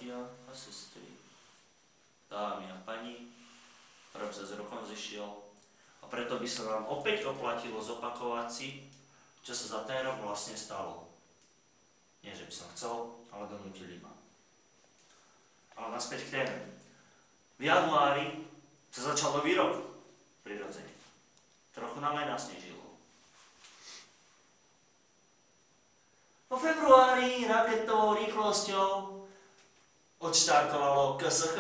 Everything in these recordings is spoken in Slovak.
bratia a sestry, dámy a pani, rok sa s rokom zišiel a preto by sa nám opäť oplatilo zopakovať si, čo sa za ten rok vlastne stalo. Nie, že by som chcel, ale donútili ma. Ale naspäť k téme. V januári sa začal nový rok, prirodzene. Trochu nám aj nasnežilo. Po februári raketovou rýchlosťou odštartovalo KSH,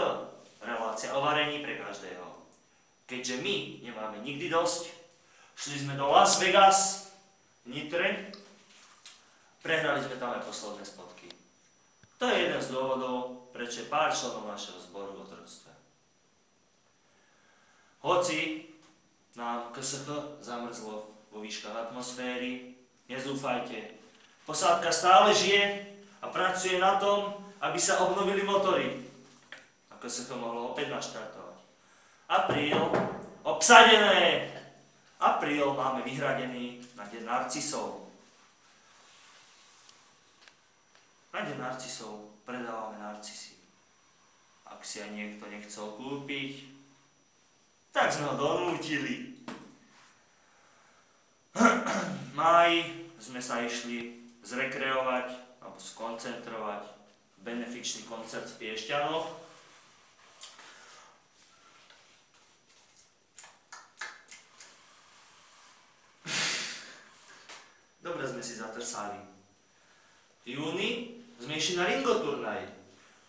relácia o varení pre každého. Keďže my nemáme nikdy dosť, šli sme do Las Vegas, v Nitre, prehrali sme tam aj posledné spotky. To je jeden z dôvodov, prečo je pár členov našeho zboru v otroctve. Hoci nám KSH zamrzlo vo výškach atmosféry, nezúfajte. Posádka stále žije a pracuje na tom, aby sa obnovili motory. A KSH mohlo opäť naštartovať. Apríl, obsadené! Apríl máme vyhradený na deň narcisov. Na deň narcisov predávame narcisy. Ak si aj niekto nechcel kúpiť, tak sme ho donútili. V máji sme sa išli zrekreovať alebo skoncentrovať benefičný koncert v Piešťanoch. Dobre sme si zatrsali. V júni sme išli na Ringo turnaj.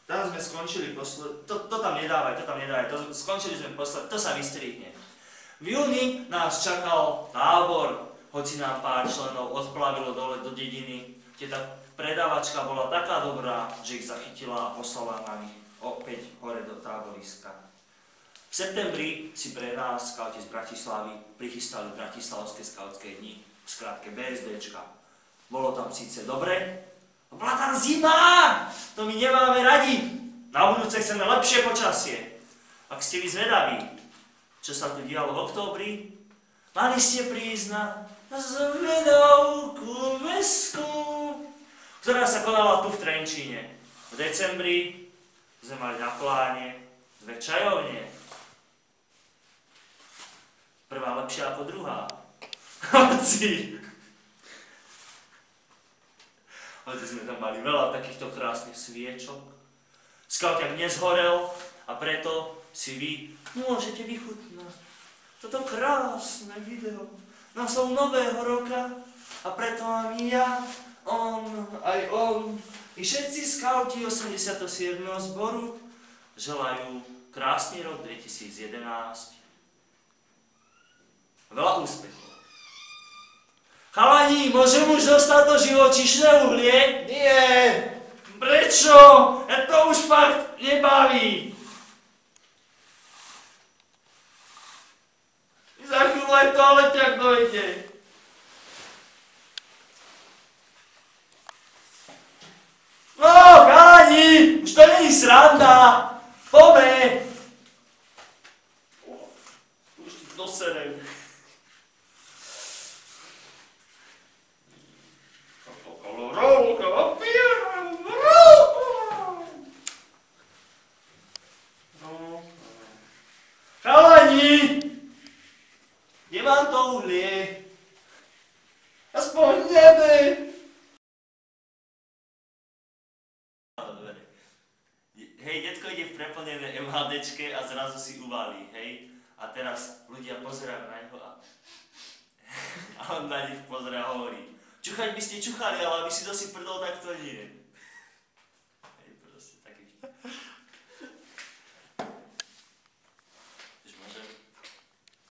Tam sme skončili to tam nedávaj, skončili sme to sa vystrihne. V júni nás čakal tábor, hoci nám pár členov odplavilo dole do dediny, kde tá predávačka bola taká dobrá, že ich zachytila a poslala na nich opäť hore do táboriska. V septembri si pre nás skauti z Bratislavy prichystali Bratislavské skautské dni, v skratke BSDčka. Bolo tam síce dobre, bola tam zima, to my nemáme radi. Na budúce chceme lepšie počasie. Ak ste vy zvedaví, čo sa tu dialo v októbri, mali ste prísť na zvedavku vesku, ktorá sa konala tu v Trenčíne. V decembri sme mali na pláne dve čajovne. Prvá lepšia ako druhá. Hoci sme tam mali veľa takýchto krásnych sviečok. Skautiak nezhorel a preto si vy môžete vychutnať toto krásne video na som nového roka a preto mám ja, aj on i všetci skauti 87. zboru želajú krásny rok 2011. Veľa úspechov. Chalani, môžem už dostať to živočíšne uhlie? Nie! Prečo? To už fakt nebaví. Za chvíľu aj toaleťak dojde. No, chalani, už to není sranda. Poďme. Už ti doserem. Chalani! Nemám to uhlie. Aspoň nebe. Hej, detko ide v preplnené MHDčke a zrazu si uvalí, hej? A teraz ľudia pozerajú na neho a on na nich pozerá a hovorí: čuchať by ste čuchali, ale aby si to si prdol, tak to nie.